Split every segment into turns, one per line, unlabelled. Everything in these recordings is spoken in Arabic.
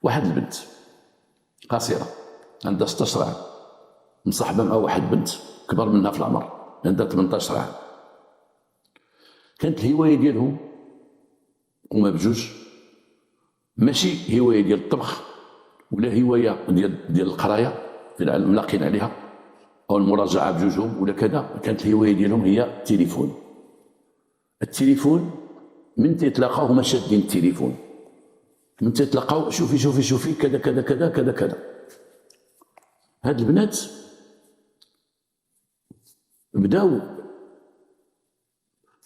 واحد البنت قصيره عندها 16 عام مصاحبه مع واحد بنت كبر منها في العمر عندها 18 عام. كانت الهوايه ديالهم هما بجوج ماشي هوايه ديال الطبخ ولا هوايه ديال القرايه في العلم لاقين عليها او المراجعه بجوجهم ولا كذا. كانت الهوايه ديالهم هي التليفون. التليفون من تيتلاقاو هما شادين التليفون، من تيتلاقاو شوفي شوفي شوفي كذا كذا كذا كذا كذا. هاد البنات بداو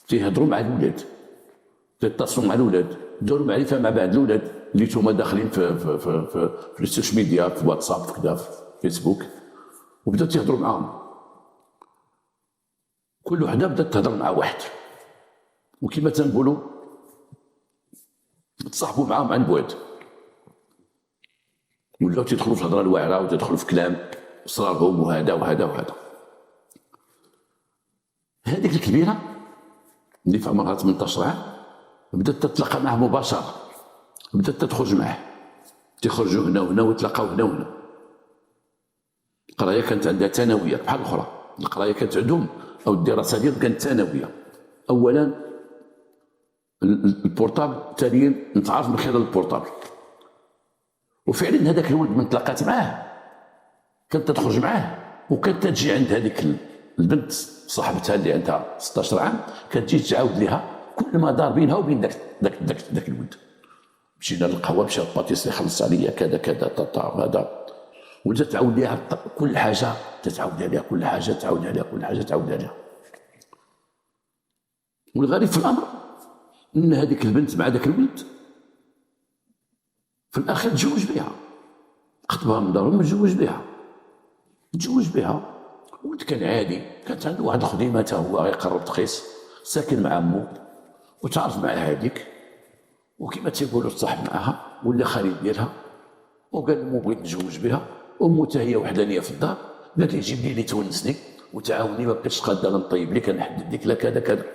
تيهضروا مع الولاد، تيتصلوا مع الولاد، داروا معرفه مع بعض الولاد اللي توما داخلين في السوشيال ميديا، في واتساب، في كذا، في فيسبوك، وبداو تيهضروا معاهم. كل وحده بدات تهضر مع واحد، وكما تنقولوا تصاحبوا معاهم عن بعد، ولاو تيدخلوا في الهضره الواعره وتدخلوا في كلام صرارهم وهذا وهذا وهذا. هذيك الكبيره اللي في عمرها 18 عام بدات تتلاقى معه مباشره، بدات تخرج معه، تيخرجوا هنا وهنا ويتلاقاو هنا وهنا. القرايه كانت عندها ثانويه بحال الاخرى، القرايه كانت عندهم او الدراسه ديالهم كانت ثانويه. اولا البورتابل، ثانيا نتعرف من خلال البورتابل. وفعلا هذاك الولد من تلاقات معاه كانت تخرج معاه، وكانت تجي عند هذيك البنت صاحبتها اللي عندها 16 عام، كانت تجي تعاود لها كل ما دار بينها وبين داك الولد. مشينا للقهوه، مشى الباتيسري خلص عليا كذا كذا طاطا هذا، وجات تعاود لها كل حاجه، تتعاود عليها كل حاجه، تعاود عليها كل حاجه، تعاود عليها. والغريب في الامر ان هذيك البنت مع ذاك الولد في الاخير تزوج بها، خطبها من دارهم تزوج بها. ولد كان عادي، كانت عنده واحد الخديمه حتى هو غيقرب تقيس، ساكن مع امه وتعرف مع هذيك، وكما تيقولوا تصاحب معها ولا خليل ديالها، وقال لمو بغيت نتزوج بها. امه حتى هي وحدانيه في الدار، قالت لي جيب لي اللي تونسني وتعاوني، ما بقيتش قاده نطيب لك نحدد لك لا كذا كذا.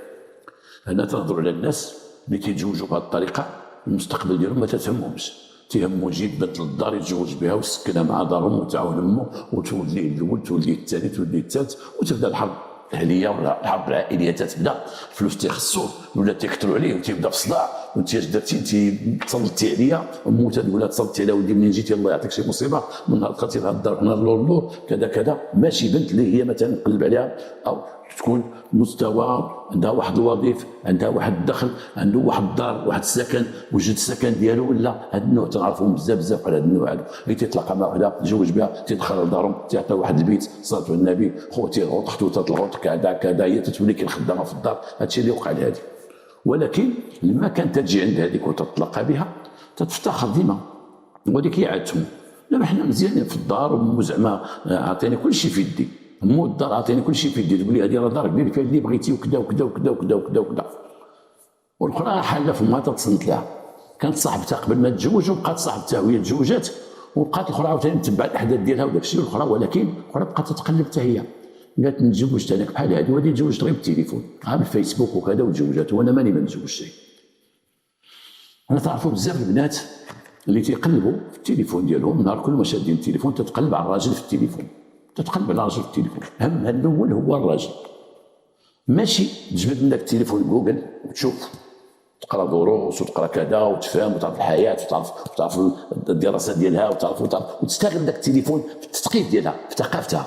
هنا تنظروا على الناس اللي تيتزوجوا بهذه الطريقه، المستقبل ديالهم ما تتهمهمش، تيهمو يجيب بنت للدار يتزوج بها ويسكنها مع دارهم وتعاون امه وتولد ليه الاول، تولد ليه الثاني، تولد ليه الثالث، وتبدا الحرب الاهليه ولا الحرب العائليه تتبدا. الفلوس تيخصو الولاد تيكثروا عليه وتيبدا في صداع، وانت اش درتي؟ انت تصلتي عليا، امو تقول لها تصلتي على ولدي منين جيتي الله يعطيك شي مصيبه، من نهار دخلتي لهاد الدار حنا اللور كذا كذا. ماشي بنت اللي هي مثلا نقلب عليها او تكون مستوى، عندها واحد الوظيفه، عندها واحد الدخل، عنده واحد الدار، واحد السكن، وجد السكن ديالو، ولا هاد النوع تنعرفوهم بزاف على هاد النوع هذا، اللي تيتلاقى مع وحده تزوج بها، تيدخل لدارهم، تيعطي واحد البيت، صلاه على النبي، خوتي الغوط، خطوطات الغوط، كذا كذا، هي تتولي كي خدامه في الدار. هادشي اللي وقع لهادي. ولكن لما كانت تجي عند هذيك وتتلاقى بها تتفتخر ديما، وهذيك هي عادتهم. لا حنا مزيانين في الدار، ومو زعما عطيني كل شيء في يدي، مو الدار عطيني كل شيء في يدي، تقول لي هذه راه دارك ديري فيها اللي بغيتي وكذا وكذا وكذا وكذا وكذا وكذا. والاخرى حاله فمها تتصنت لها، كانت صاحبتها قبل ما تتزوج، وبقات صاحبتها وهي تزوجات، وبقات الاخرى عاوتاني تتبع الاحداث ديالها وداك الشيء. والاخرى ولكن الاخرى بقات تتقلب حتى هي، قالت نتزوج انا بحال هذه، وهذه تزوجت غير بالتليفون غير بالفيسبوك وكذا وتزوجات، وانا ماني ما نتزوجش. انا تعرفوا بزاف البنات اللي تيقلبوا في التليفون ديالهم، نهار كل ما شادين التليفون تتقلب على الراجل في التليفون، تتقلب على الراجل في التليفون. همها الاول هو الراجل، ماشي تجبد من داك التليفون جوجل وتشوف، تقرا دروس وتقرا كذا وتفهم وتعرف الحياه وتعرف الدراسه ديالها وتعرف وتستغل داك التليفون في التثقيف ديالها، في ثقافتها،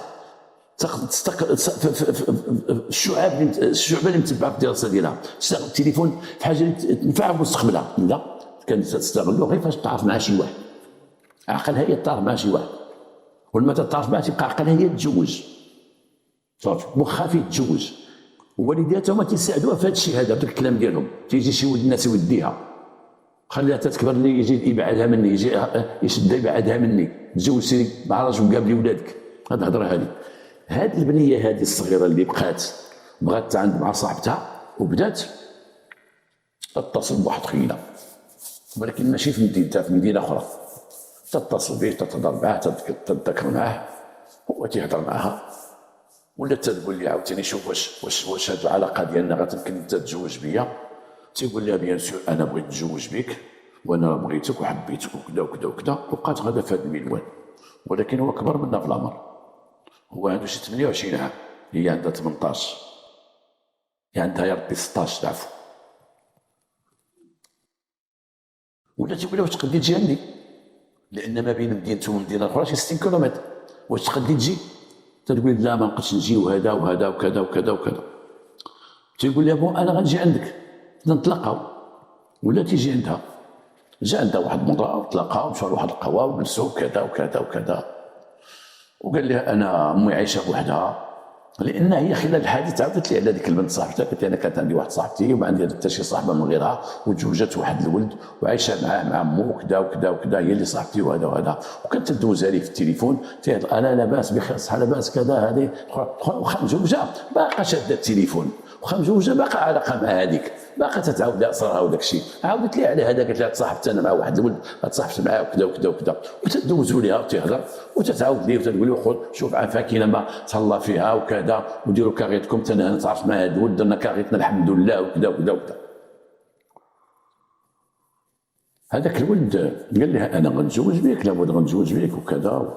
الشعبه اللي متبعه في الدراسه ديالها. تستغل التليفون في حاجه اللي تنفعها في مستقبلها. لا، كانت تستغلو غير فاش تعرف مع شي واحد، عقلها هي تعرف مع شي واحد، ولما تتعرف معاه تبقى عقلها هي تتزوج، صافي مخها فيه تتزوج. والدياتها هما تيساعدوها في هذا الشيء هذا، في الكلام ديالهم. تيجي شي ولد الناس يوديها، خليها تتكبر لي، يجي يبعدها مني، يجي يشدها يبعدها مني، تزوجتي مع راجل قابلي ولادك. هاد الهضره هذه، هاد البنيه هذه الصغيره اللي بغات تعاند مع صاحبتها وبدات تتصل بواحد خينا، ولكن ماشي في مدينتها، في مدينه اخرى. تتصل به، تتهضر معاه، تتذكر معاه، هو تيهضر معاها، ولا تقول لي عاوتاني شوف واش هاد العلاقه ديالنا غتمكن انت تتزوج بيا. تيقول لها بيان سور انا بغيت نتزوج بك، وانا بغيتك وحبيتك وكذا وكذا وكذا، وبقات غادا في هذا المنوال. ولكن هو كبر منا في العمر، هو عنده شي 28 عام، هي عندها 18، هي عندها يا ربي 16 العفو. ولا تيقول لها واش تقدي تجي عندي، لان ما بين مدينته ومدينه اخرى شي 60 كيلومتر، واش تقدي تجي؟ تقول لا ما نقدش نجي وهذا وهذا وكذا وكذا وكذا. تيقول لها بون انا غنجي عندك نتلاقاو، ولا تيجي عندها. جا عندها واحد المرة وتلاقاو ومشاو لواحد القهوة وجلسوا وكذا وكذا وكذا، وقال لها انا امي عايشه بوحدها، لان هي خلال الحديث عاودت لي على هذيك البنت صاحبتها، قالت لي انا كانت عندي واحد صاحبتي وما عندي حتى شي صاحبه من غيرها، وتزوجت واحد الولد وعايشه معاه مع عمو وكذا وكذا وكذا، هي اللي صاحبتي وهذا وهذا. وكانت تدوزها لي في التليفون تيهضر انا لاباس بخير صحه لاباس كذا هذه، واخا مزوجه باقا شاده التليفون، واخا مزوجه باقا علاقه مع هذيك، باقا تتعاود لها اسرارها وداك الشيء. عاودت لي على هذا، قالت لها تصاحبت انا مع واحد الولد تصاحبت معاه وكذا وكذا وكذا، وتدوزوا ليها وتهضر وتتعاود ليه وتقول له خذ شوف عافاك لما تهلا فيها وكذا، وديروا كاغيتكم انا نتعرف مع هذا الولد درنا كاغيتنا الحمد لله وكذا وكذا وكذا. هذاك الولد قال لها انا غنتزوج بك، لابد غنتزوج بك وكذا،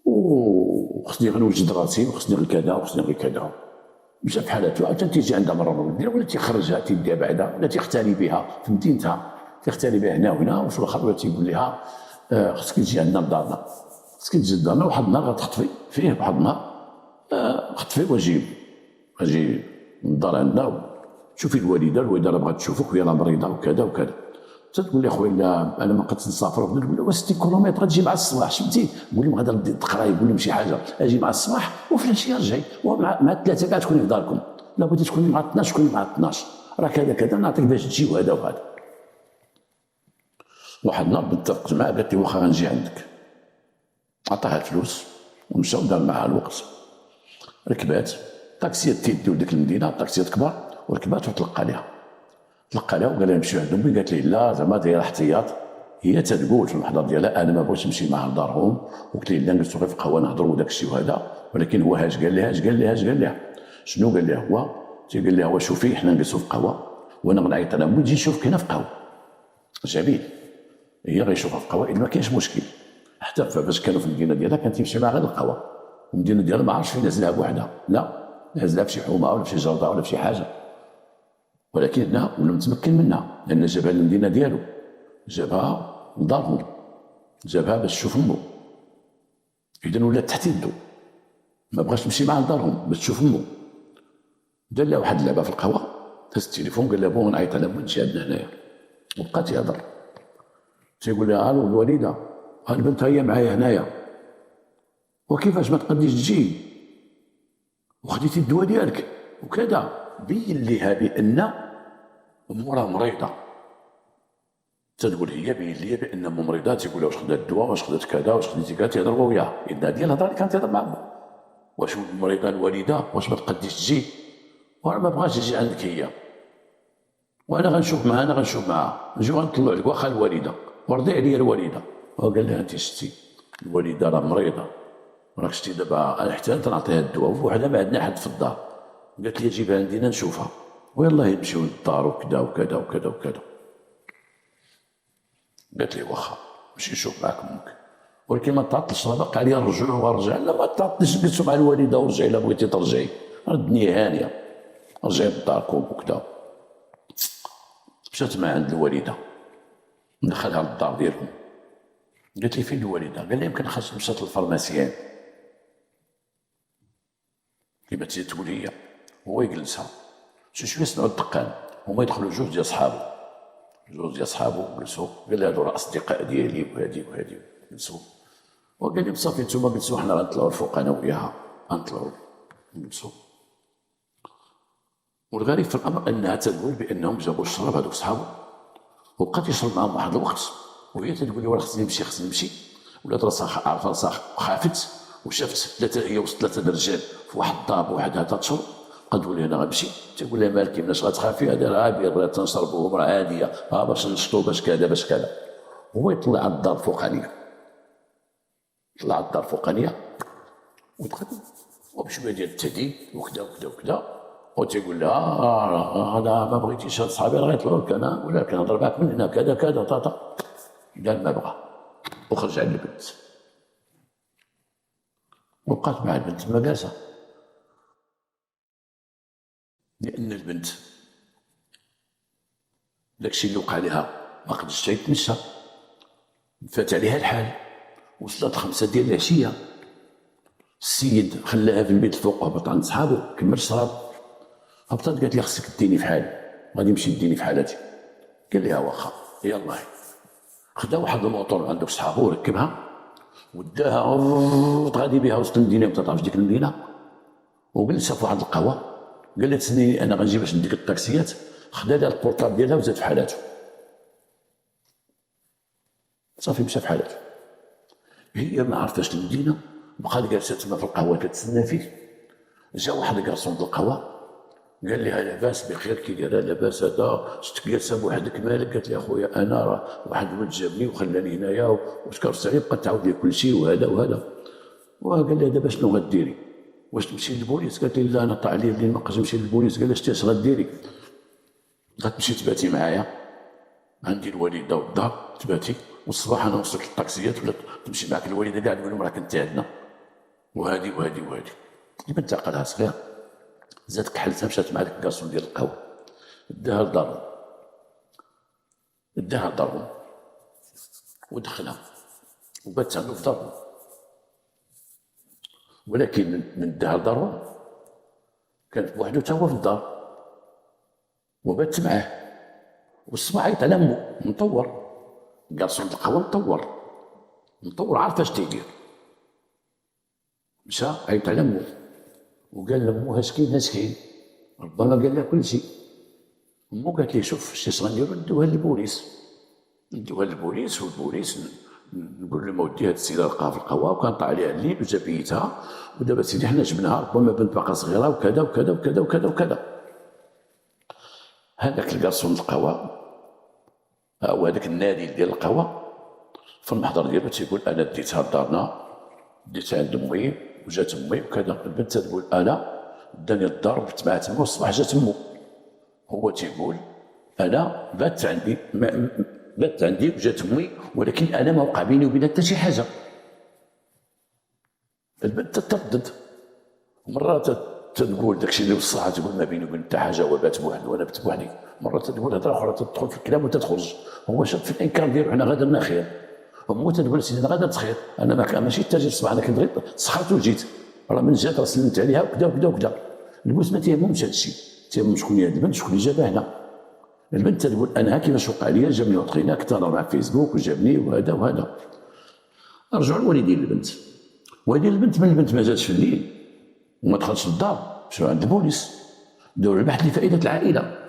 وخصني غنوجد راسي وخصني غير كذا وخصني غير كذا. مشى في حالته، عاد تيجي عندها مره ولا تيخرجها تيديها بعدا، ولا تيختلي بها في مدينتها، تيختلي بها هنا وهنا، وفي الاخر تيقول لها خصك تجي عندنا لدارنا، خصك تجي لدارنا، واحد النهار غتخطفي فيه، واحد النهار خطفي واجي للدار عندنا وتشوفي الوالده راه بغات تشوفك وهي راه مريضه وكذا وكذا. تقول لي خويا لا انا ما قدرتش نسافر، نقول له 60 كيلومتر غتجي مع الصباح شفتي، قول لهم غادا تقراي، قول لهم شي حاجه اجي مع الصباح وفي العشيه رجعي، ومع الثلاثه كاع تكوني في داركم، لا بغيتي تكوني مع 12 تكوني مع 12، راه كذا كذا نعطيك باش تجي وهذا وهذا. واحد النهار اتفقت معاه قالت لي واخا غنجي عندك، عطاها الفلوس ومشى ودار معها الوقت، ركبات طاكسيات تيديو لديك المدينه، طاكسيات كبار، وركبات وتلقى لها وقال لها نمشيو عند امي، قالت لي لا زعما دايره احتياط، هي تتقول في المحضر ديالها انا ما بغيتش نمشي معها لدارهم، وقلت لي لا نجلسوا غير في قهوه نهضروا وداك الشيء وهذا. ولكن هو اش قال لها شنو قال لها هو؟ تيقول لها شوفي حنا نجلسوا في قهوه وانا غنعيط انا امي تجي نشوفك هنا في قهوه. جميل، هي غيشوفها في قهوه الا ما كاينش مشكل. حتى فاش كانوا في المدينه ديالها كانت تمشي معها غير القهوه، والمدينه ديالها ما عرفتش فين نازلها بوحدها، لا نازلها في شي حومه ولا في شي جرده ولا في شي حاجه. ولكن هنا ولا متمكن منها، لان جابها للمدينه ديالو، جابها لدارهم، جابها باش تشوف امو. اذا ولات تحت يدو، ما بغاش تمشي معاه لدارهم باش تشوف امو. دار لها واحد اللعبه في القهوه، داز التليفون قال لها بون نعيط انا امي تجي عندنا هنايا، وبقى تيهضر. تيقول لها الو الوالده، البنت هي معايا هنايا، وكيفاش ما تقديش تجي وخديتي الدواء ديالك وكذا. بين ليها بان امو راه مريضه، تقول هي بين ليا بان امو مريضه، تيقول لها واش خدات الدواء واش خدات كذا واش خديتي كذا، تيهضروا وياها يدها ديال الهضره اللي كانت تهضر مع امو. واش مريضه الوالده واش ما تقديش تجي، وانا ما بغاش تجي عندك هي، وانا غنشوف معها نجيو غنطلعوا لك واخا الوالده ورضي عليا الوالده. وقال لها انت شتي الوالده راه مريضه، راك شتي دابا انا حتى انت نعطيها الدواء وحده ما عندنا حد في الدار. قالت لي جيبها عندنا نشوفها، ويلاه يمشيو للدار وكذا وكذا وكذا وكذا. قالت لي واخا نمشي نشوف معاك امك، ولكن ما تعطلش، راه باقي عليا الرجوع ورجع. لا ما تعطلش، جلسوا مع الوالده ورجعي الا بغيتي ترجعي، راه الدنيا هانيه، رجعي لداركم وكذا. مشات مع عند الوالده، دخلها للدار ديالهم. قالت لي فين الوالده؟ قال لي يمكن خاص مشات للفارماسيان كيما تقول هي. هو يجلسها شويه سمعوا الدقان، هما يدخلوا جوج ديال صحابو جلسوا. قال لها هادو راه اصدقاء ديالي وهادي جلسوا. وقال لهم صافي نتوما جلسوا حنا غنطلعوا الفوق انا وياها، غنطلعوا نجلسوا. والغريب في الامر انها تقول بانهم جابوا الشراب هذوك صحابو، وبقات يشرب معاهم واحد الوقت، وهي تقول لي راه خصني نمشي. ولات راسها عارفه راسها خافت، وشافت ثلاثه، هي وسط ثلاثه الرجال في واحد الدار وحدها تشرب. قد تقول لي انا غنمشي، تقول لها مالك مناش غتخافي، هذا راه بير راه تنشربوهم راه عاديه، باش نشطو باش كذا باش كذا. هو يطلع على الدار الفوقانيه، ودخل وبشويه ديال التهديد وكذا وكذا وكذا. وتيقول لها انا ما بغيتيش هاد صحابي راه غيطلعوا لك، انا ولا كنهضر معاك من هنا كذا كذا طاطا. قال ما بغى وخرج على البنت، وبقات مع البنت تما جالسه، لان البنت داكشي اللي وقع لها ما قدرتش حتى يتمشى، فات عليها الحال. وصلت 5 ديال العشيه، السيد خلاها في البيت الفوق وهبط عند صحابو كمل الشراب. هبطت قالت لي خصك ديني في حالي، غادي نمشي ديني في حالتي. قال لها واخا يلاه. خدا واحد الموطور عند صحابو وركبها وداها غادي بها وسط المدينه، ما تعرفش ديك المدينه، وجلسها في واحد القهوه. قال لها تسني انا غنجي باش نديك الطاكسيات. خدا لها البورطاب ديالها وزاد في حالته، صافي مشى في حالته. هي ما عرفتش المدينه، بقات جالسه تما في القهوه كتسنى فيه. جا واحد الكارسون د القهوه قال لها لاباس بخير، كي دايره لاباس هذا، شتك جالسه بوحدك مالك؟ قالت لي اخويا انا راه واحد الولد جابني وخلاني هنايا وشكرت عليه، بقات تعاود لي كل شيء وهذا وهذا. وقال لها دابا شنو غديري؟ واش تمشي للبوليس؟ قالت لي لا انا طلع لي الليل ما نقدرش نمشي للبوليس. قال لها شتي اش غديري؟ غتمشي تباتي معايا عندي الوالده والدار تباتي، والصباح انا وصلت للطاكسيات ولا تمشي معك الوالده كاع تقول لهم راه كنتي عندنا وهادي وهادي وهادي. البنت عقلها صغير زادت كحلتها، مشات مع داك الكارسون ديال القهوه داها لدارهم، داها لدارهم ودخلها وبات عنده في دارهم. ولكن من داها لدارهم كانت بوحدو تا هو في الدار وبات معاه. والصباح عيط على مو مطور، كارسون القهوه مطور عارف اش تيدير. مشى عيط على مو وقال لمو هاش كاين ربما قال لها كل شيء. مو قالت لي شوف اش غنديرو، ندوها للبوليس والبوليس نقول لهم اودي هاد السيده لقاها في القهوه وكان طلع عليها الليل وجا بيتها، ودابا سيدي حنا جبناها ربما بنت باقا صغيره وكذا وكذا وكذا وكذا وكذا. هذاك الكارسون القهوه او هذاك النادي ديال القهوه في المحضر ديالو تيقول انا ديتها لدارنا، ديتها عند امي وجات امي وكذا. البنت تقول انا داني الدار وبت معاه تما والصباح جات امو. هو تيقول انا بات عندي وجات امي، ولكن انا ما وقع بيني وبينها حتى شي حاجه. البنت تتردد، مرات تقول داكشي اللي وصلها، تقول ما بيني وبين حتى حاجه، هو بات بوحدو وانا بت بوحدي. مرات تقول هضره اخرى تدخل في الكلام وتتخرج. هو شاد في الانكار ديالو حنا غادرنا خير. امو تقول سيدي انا غادرت خير، انا ماشي حتى جيت الصباح، انا كنت غير سخرت وجيت، راه من جات راه سلمت عليها وكذا وكذا وكذا. البوس ما تيهمهمش هذا الشيء، تيهم شكون هي البنت، شكون اللي جابها هنا. البنت تقول انا كيفاش وقع لي، جابني وقت هنا كنت نهضر مع فيسبوك وجابني وهذا وهذا. رجعوا لوالدين البنت، والدين البنت من البنت ما جاتش في الليل وما دخلتش للدار، مشاو عند البوليس داو البحث لفائده العائله.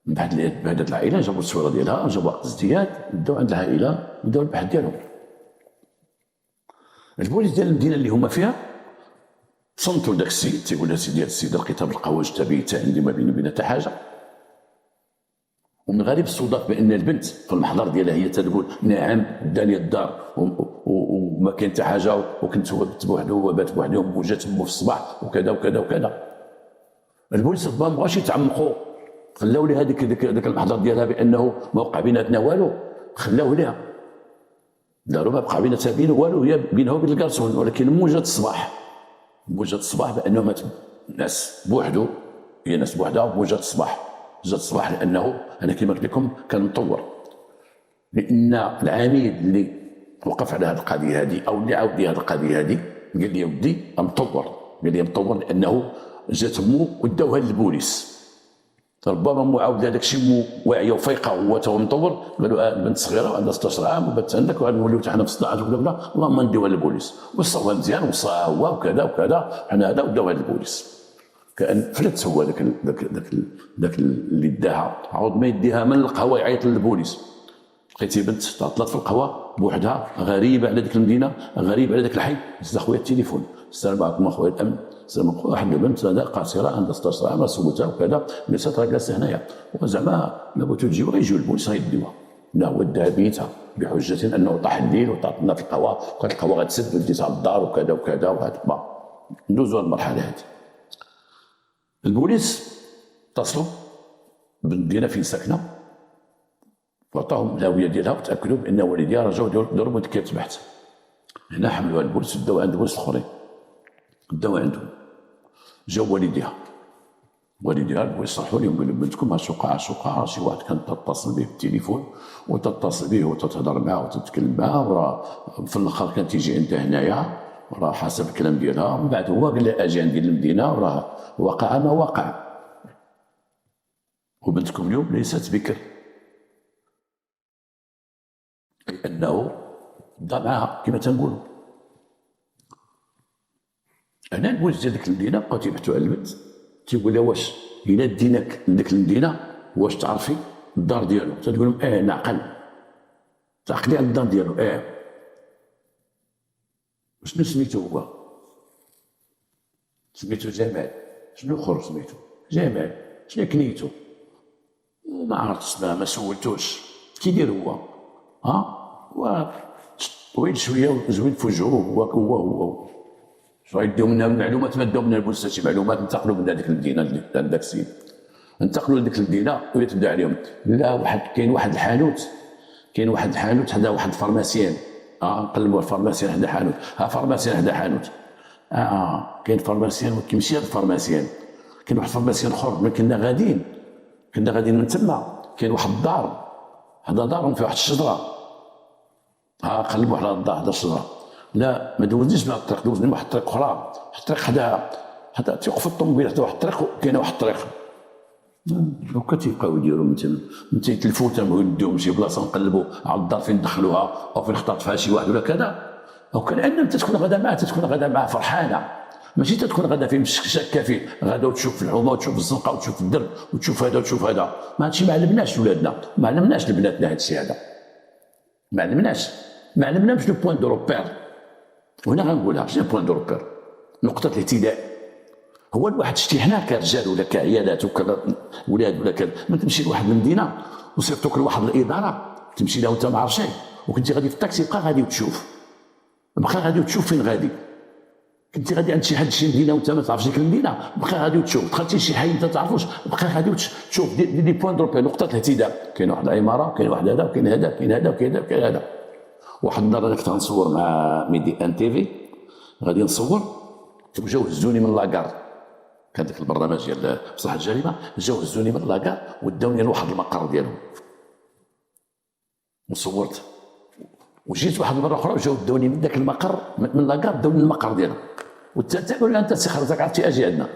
البحث لفائده العائله جابوا التصويره ديالها، جابوا عقد ازدياد، داو عند العائله وداو البحث ديالهم. البوليس ديال المدينه اللي هما فيها صنتوا داك السيد، تيقول لها سيدي هاد السيده لقيتها بالقهوه جبتها بيتها عندي ما بيني وبينها حتى حاجه. ومن غريب الصدف بان البنت في المحضر ديالها هي تقول نعم داني الدار وما كاين حتى حاجه، وكنت هو بت بوحدو وبات بوحدو وجات امه في الصباح وكذا وكذا وكذا. البوليس ربما ما بغاوش يتعمقوا، خلاو لها داك المحضر ديالها بانه ما وقع بيناتنا والو، خلاوه لها داروا ما بقى بيناتها والو، هي بينها وبين الكارسون. ولكن مو جات الصباح بانه مات ناس بوحدو، هي ناس بوحدها. مو جات الصباح لانه انا كما قلت لكم كان مطور، لان العميد اللي وقف على هذه القضيه هذه او اللي عاود لي هذه القضيه هذه قال لي ودي مطور لانه جات مو وداوها للبوليس. ربما مو عاود هذاك الشيء واعيه وفايقه، هو تو مطور قالوا البنت صغيره وعندها 16 عام وبات عندك وغنوليو حنا في 16 ولا اللهم نديوها للبوليس. وصاوها مزيان وصاها هو وكذا وكذا، حنا هذا وداوها للبوليس. كان فلت هو ذاك اللي داها، عاود ما يديها من القهوه يعيط للبوليس. لقيتي بنت تعطلت في القهوه بوحدها، غريبه على ديك المدينه، غريبه على داك الحي. زاد اخويا التليفون، السلام عليكم اخويا الامن، السلام عليكم. واحد البنت هذا قاصره عندها 16 عام سولتها وكذا، جلست راه جالسه هنايا، وزعما لابد تجيو غيجيو البوليس غيديوها. لا هو داها بيتها بحجه انه طاح الليل وطاحنا في القهوه وكانت القهوه غتسد وديتها للدار وكذا وكذا. وهذا ندوزو هذه المرحله هذه. البوليس اتصلوا بالمدينه فين ساكنه وعطاهم الهويه ديالها وتاكدوا بان والديها رجعوا داروا مذكره بحث. هنا حملوها البوليس وداوها عند البوليس الاخرين، داوها عندهم. جاو والديها البوليس صرحوا لهم قالوا بنتكم اش وقع شي واحد كان تتصل به بالتليفون وتتصل به وتتهضر معاه وتتكلم معاه، وراه في الاخر كان تيجي عندها هنايا، وراه حسب الكلام ديالها. من بعد هو قال لها اجي عندي للمدينه وراه وقع ما وقع، وبنتكم اليوم ليست بكر، لانه بدا معاها كما تنقولوا. هنا البوليس ديال ديك المدينه بقاو تيبحثوا على البنت، تيقول لها واش الا ديناك لديك المدينه واش تعرفي الدار ديالو؟ تتقول لهم نعقل، تعقلي على الدار ديالو. شنو سميتو هو؟ سميتو جمال. شنو اخر سميتو؟ جمال. شنو كنيتو؟ ما عرفتش، ما سولتوش كيدير هو. طويل شويه وزوين في وجهه، هو شنو يديو منها المعلومات؟ ما داو منها البوليس شي معلومات، انتقلوا من هذيك المدينه عند داك السيد، انتقلوا لديك المدينه ويتبدا عليهم. لا كاين واحد الحانوت حدا واحد الفارماسيان. نقلبوا الفارماسيان حدا حانوت، فارماسيان حدا حانوت. كاين فارماسيان وكيمشي هذا الفارماسيان، كاين واحد الفارماسيان اخر. ملي كنا غاديين من تما كاين واحد الدار، حدا دارهم فيها واحد الشجره. قلبوا على الدار حدا الشجره. لا ما دوزنيش بهاد الطريق، دوزني بواحد الطريق اخرى، واحد الطريق حدا تيوقف الطوموبيل حتى واحد الطريق، كاينه واحد الطريق. هكا تيبقاو يديروا من تيتلفوا تنوديوهم شي بلاصه نقلبوا على الدار فين دخلوها او فين اختطف فيها شي واحد ولا كذا. وكان عندنا تتكون غدا معاه فرحانه، ماشي تتكون غدا فيه شاكه فيه، غدا وتشوف في الحومه وتشوف في الزنقه وتشوف في الدرب وتشوف هذا وتشوف هذا. ما هادشي ما علمناش ولادنا، ما علمناش لبناتنا هادشي هذا، ما علمناش لو بوين دو روبير. وهنا غنقولها شنو بوين دو روبير، نقطه الاعتداء. هو الواحد شتي حنا كرجال ولا كعيالات وكولاد ولا كذا، ما تمشي لواحد المدينه وصيفطوك لواحد الاداره تمشي لها وانت ما عارف شي، وكنتي غادي في الطاكسي بقى غادي وتشوف فين غادي. كنتي غادي عند شي حد شي مدينه وانت ما تعرفش ديك المدينه، بقى غادي وتشوف. دخلتي شي حي انت ما تعرفوش، بقى غادي وتشوف دي بوين دو روبير، نقطه الاعتداء. كاين واحد العماره، كاين واحد هذا، وكاين هذا، كاين هذا، وكاين هذا، وكاين هذا. واحد النهار انا كنت غنصور مع ميدي ان تيفي، غادي نصور وجاو هزوني من لاكار، كان داك البرنامج ديال مصلحه الجريمه، جاو هزوني من لاكار وداوني لواحد المقر ديالهم وصورت. وجيت واحد المره اخرى وجاو داوني من ذاك المقر من لاكار، داوني للمقر ديالهم. والثالثه قالوا لي انت سي خرجك عرفتي اجي عندنا.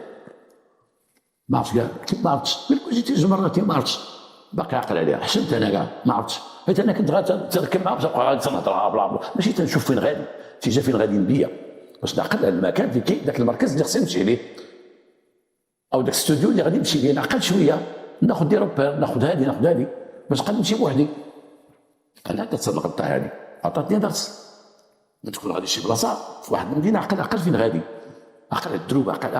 ما عرفتش كاع، قلت ما عرفتش، قلت جيتي جوج مرات ما عرفتش، باقي عاقل عليها. حشمت انا كاع ما عرفتش، حيت انا كنت غنركب معاهم غادي تنهضر بلا بلا، ماشي تنشوف فين غادي، تيجا فين غادي بيا باش نعقل على المكان اللي كاين، ذاك المركز اللي خصني نمشي ليه، او داك الاستوديو اللي غادي نمشي ليه. نعقل شويه، ناخذ دي روبير، ناخذ هذه باش نقدر نمشي بوحدي. قال هذا تصل الغلطه هذه، عطاتني درس. من تكون غادي شي بلاصه في واحد المدينه عقل فين غادي، عقل على الدروب، عقل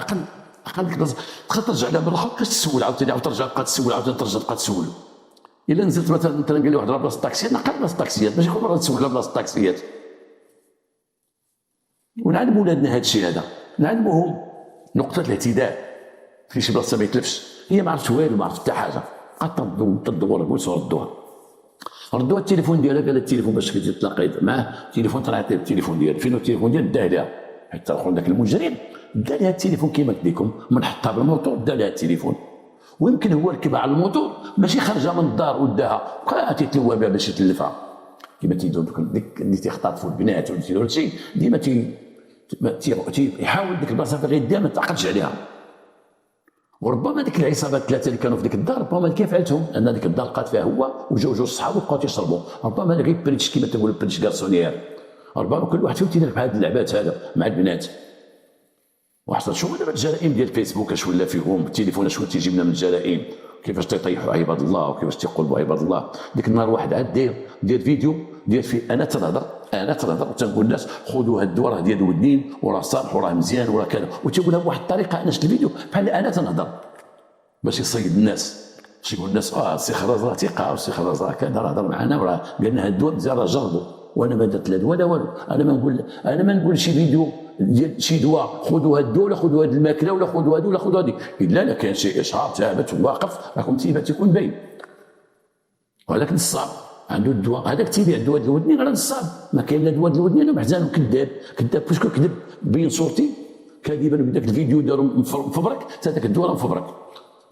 ديك البلاصه. تبقى ترجع لها مره اخرى تسول عاوتاني، ترجع تبقى تسول عاوتاني، تبقى تسول. الا نزلت مثلا قال لي واحد راه بلاصه الطاكسيات، نعقل بلاصه الطاكسيات، ماشي كل مره تسول على بلاصه الطاكسيات. ونعلموا ولادنا هذا الشيء هذا، نعلموهم نقطه الاعتداء في شي بلاصه ما يتلفش. هي ما عرفت والو، ما عرفت حتى حاجه، بقات تدور البوليس ردوها التليفون ديالها. قال التليفون باش كنتي تلاقي معاه التليفون، طلعت التليفون ديالها فين التليفون ديالها، داه لها. حتى الاخر ذاك المجرم دا لها التليفون كيما قلت لكم، من حطها بالموتور دا لها التليفون. ويمكن هو ركبها على الموتور ماشي خارجه من الدار وداها، بقى تيتلوى بها باش يتلفها كيما تيديروا دوك اللي تيختطفوا البنات ولا تيديروا هادشي ديما تيحاول ديك البلاصه فين غيديها ما تعقلش عليها. وربما ديك العصابات الثلاثه اللي كانوا في ديك الدار ربما كيف عيلتهم ان ديك الدار لقات فيها هو وجاو جوج صحابو بقاو تيشربوا، ربما غير بريتش كيما تنقولوا بريتش كارسونيير. ربما كل واحد فيهم تيدير بهاد اللعبات هذا مع البنات. وحصل شوف دابا الجرائم ديال الفيسبوك اش ولا فيهم، التليفون اش تيجي لنا من الجرائم، كيفاش تيطيحوا عباد الله وكيفاش تيقلبوا عباد الله. ديك النهار واحد عاد داير فيديو ديال فيه انا تنهضر وتنقول الناس خذوا هاد الدواء راه ديال الودنين وراه صالح وراه مزيان وراه كذا، وتيقولها بواحد الطريقه. انا شفت الفيديو بحال انا تنهضر باش يصيد الناس، باش يقول الناس السي خرز راه ثقه، والسي خرز راه كذا، راه هضر معنا وراه قال لنا هاد الدواء مزيان راه جربوا. وانا ما درت لا دواء لا والو. انا ما نقول شي فيديو ديال شي دواء خذوا هاد الدواء ولا خذوا هاد الماكله ولا خذوا هادو ولا خذوا هادي، الا كان شي اشهار ثابت واقف راكم تيكون باين. وهذاك نصاب عنده الدواء، هذاك تيبيع الدواء ديال الودنين راه نصاب، ما كاين لا دواء ديال الودنين محزان كذاب باسكو كذب بين صورتي كاذبا بداك الفيديو دارو مفبرك حتى داك الدواء راه مفبرك.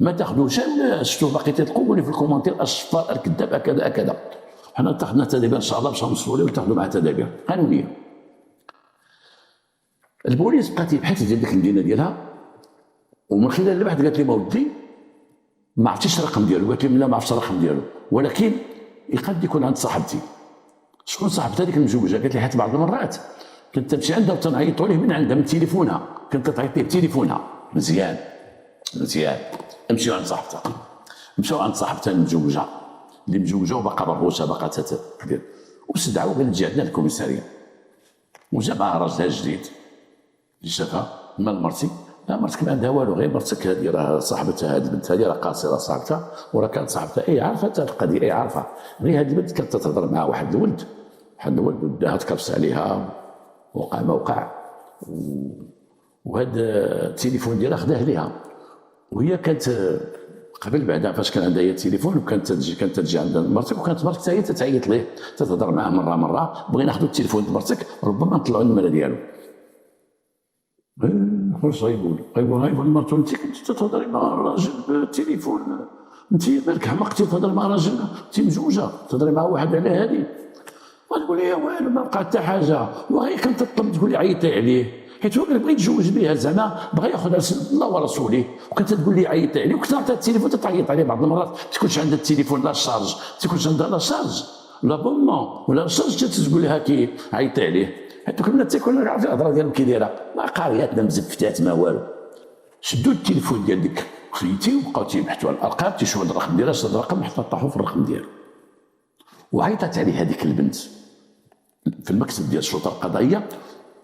ما تاخذوش شفتوا باقي تلقوا لي في الكومونتير الشفار الكذاب هكذا هكذا. حنا اتخذنا تدابير ان شاء الله باش نوصلوا ليه وتاخذوا معاه تدابير قانونيه. البوليس بقات تبحث ديال ديك المدينه ديالها، ومن خلال البحث قالت لي ما ودي ما عرفتيش الرقم ديالو، قالت لي لا ما عرفتش الرقم ديالو، ولكن يقد يكون عند صاحبتي. شكون صاحبتها؟ ديك المزوجه. قالت لي حيت بعض المرات كنت تمشي عندها وتنعيطوا ليه من عندها من تليفونها، كنت تعيط ليه بتليفونها. مزيان امشيو عند صاحبتها. مشاو عند صاحبتها المزوجه اللي مزوجه وباقا مربوطه باقا تدير، واستدعوا قال تجي عندنا الكوميساريه، وجا معها راجلها الجديد اللي شافها مال مرتي. لا مرتك ما عندها والو، غير مرتك هذه راه صاحبتها، هذه البنت هذه راه قاصره صاحبتها، وراه كانت صاحبتها عارفه هذه القضيه عارفه، غير هذه البنت كانت تهضر مع واحد الولد وداها تكرس عليها وقع ما وقع، وهذا التليفون ديالها خداه ليها، وهي كانت قبل بعدا فاش كان عندها هي التليفون وكانت تجي عند مرتك، وكانت مرتك حتى هي تتعيط ليه تتهضر معاه مره بغينا ناخذوا التليفون ديال مرتك ربما نطلعوا النمره ديالو. واش غايقول مرتو انت كنتي تتهضري مع راجل بالتليفون، انت مالك حمقتي تهضري مع راجل انت مزوجه تهضري مع واحد على هذه، وتقول لي والو ما بقى حتى حاجه، وهي كنت تطلب تقول لي عيطي عليه حيت هو بغى يتزوج بها زعما بغى ياخذ الله ورسوله، وكنت تقول لي عيطي عليه، وكنت عطيها التليفون تتعيط عليه بعض المرات ما تكونش عندها التليفون لا شارج، ما تكونش عندها لا شارج لا بومون ولا شارج تقول لها كي عيطي عليه. حيت دوك البنات تيكون عارف الهضره ديالهم كي دايره، ما قارياتنا مزفتات ما والو. شدوا التليفون ديال ديك خيتي وبقاو تيبحثوا على الارقام تيشوفوا الرقم ديالها، شد الرقم حتى طاحوا في الرقم ديالو. وعيطت عليه هذيك البنت في المكتب ديال الشرطه القضائيه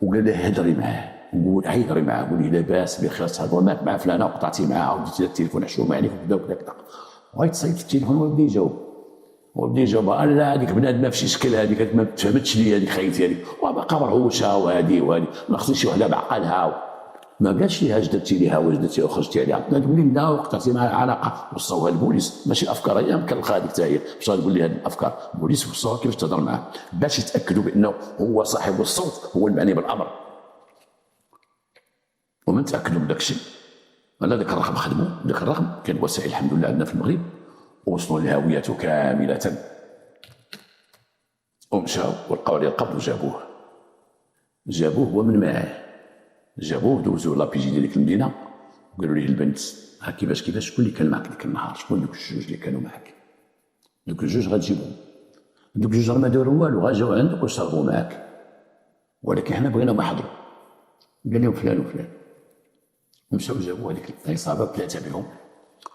وقال لها هضري معاه، عيطري معاه قولي لاباس بخير صحابه مات مع فلانه وقطعتي معاها وديتي التليفون حشومه عليك وكذا وكذا كذا. وغيتصيد في التليفون ويبدا يجاوب لا هذيك بنادمه في شي شكل، هذيك ما تفهمتش لي هذيك خيتي هذيك وباقا مرهوشه وهذه ما خصني شي وحده بعقلها. ما قالش ليها اش درتي ليها واش درتي وخرجتي عليها، تقول لي لا وقطعتي معها علاقه وصوها البوليس، ماشي افكار هي مكلخه هذيك حتى هي باش تقول لي هذه الافكار. البوليس وصوها كيفاش تهضر معاه باش يتاكدوا بانه هو صاحب الصوت هو المعني بالامر. ومن تاكدوا من داك الشيء انا ذاك الرقم خدموا، ذاك الرقم كان وسائل الحمد لله عندنا في المغرب ووصلوا لهويته كامله، ومشاو ولقاو عليه القبض وجابوه هو من معاه، جابوه دوزوه لابيجي ديال ديك المدينه وقالوا ليه البنت ها كيفاش شكون اللي كان معك ديك النهار، شكون دوك الجوج اللي كانوا معك، دوك الجوج غتجيبهم، دوك الجوج راه ما داروا والو غا جاو عندك وشربوا معك، ولكن حنا بغينا يحضروا. قال لهم فلان وفلان، مشاو جابوا هذيك العصابه ثلاثه بهم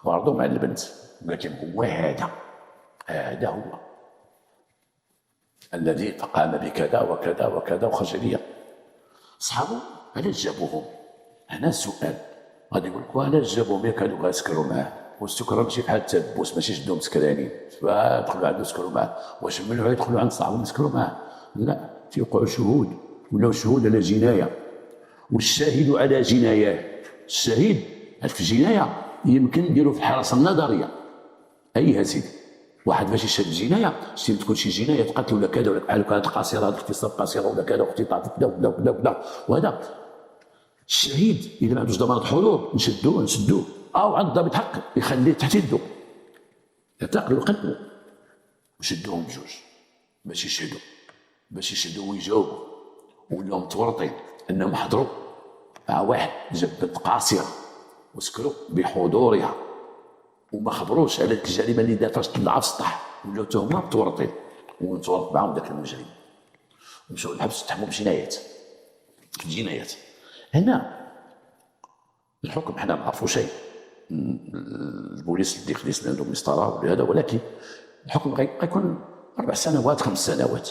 وعرضوا مع البنت وقالت لهم هو هذا هو الذي فقام بكذا وكذا وكذا وخرج ليا. صحابو علاش جابوهم؟ هنا السؤال غادي يقول لك علاش جابوهم؟ كانوا غيسكروا معاه، والسكر ماشي بحال التبوس، ماشي شدوهم سكرانين فدخلوا عنده سكروا معاه، واش ملوا يدخلوا عند صاحبهم يسكروا معاه؟ لا، تيوقعوا شهود ولاو شهود على جنايه، والشاهد على جناياه. الشهيد في الجنايه يمكن نديرو في الحراسه النظريه ايها سيدي، واحد باش يشهد الجنايه شتي تكون شي جنايه قتل ولا كذا ولا بحال كانت قاصره اغتصاب قاصره ولا كذا واختطاف كذا وكذا وكذا وكذا، وهذا الشهيد اذا ما عندوش ضمانه حضور نشدوه او عند ضابط حق يخليه تحت يده يعتقلوا ويقتلوا، وشدوهم بجوج باش يشهدوا ويجاوبوا، ولاو متورطين انهم حضروا مع واحد جاب بنت قاصره وسكروا بحضورها وما خبروش على ديك الجريمه اللي دار فاش طلعها في السطح، ولاو حتى هما متورطين ومتورط معاهم ذاك المجرم، ومشاو للحبس تحموا بجنايات. هنا الحكم حنا ما نعرفوا شيء، البوليس اللي خديت عندهم مسطره ولا هذا، ولكن الحكم غيكون 4 سنوات 5 سنوات.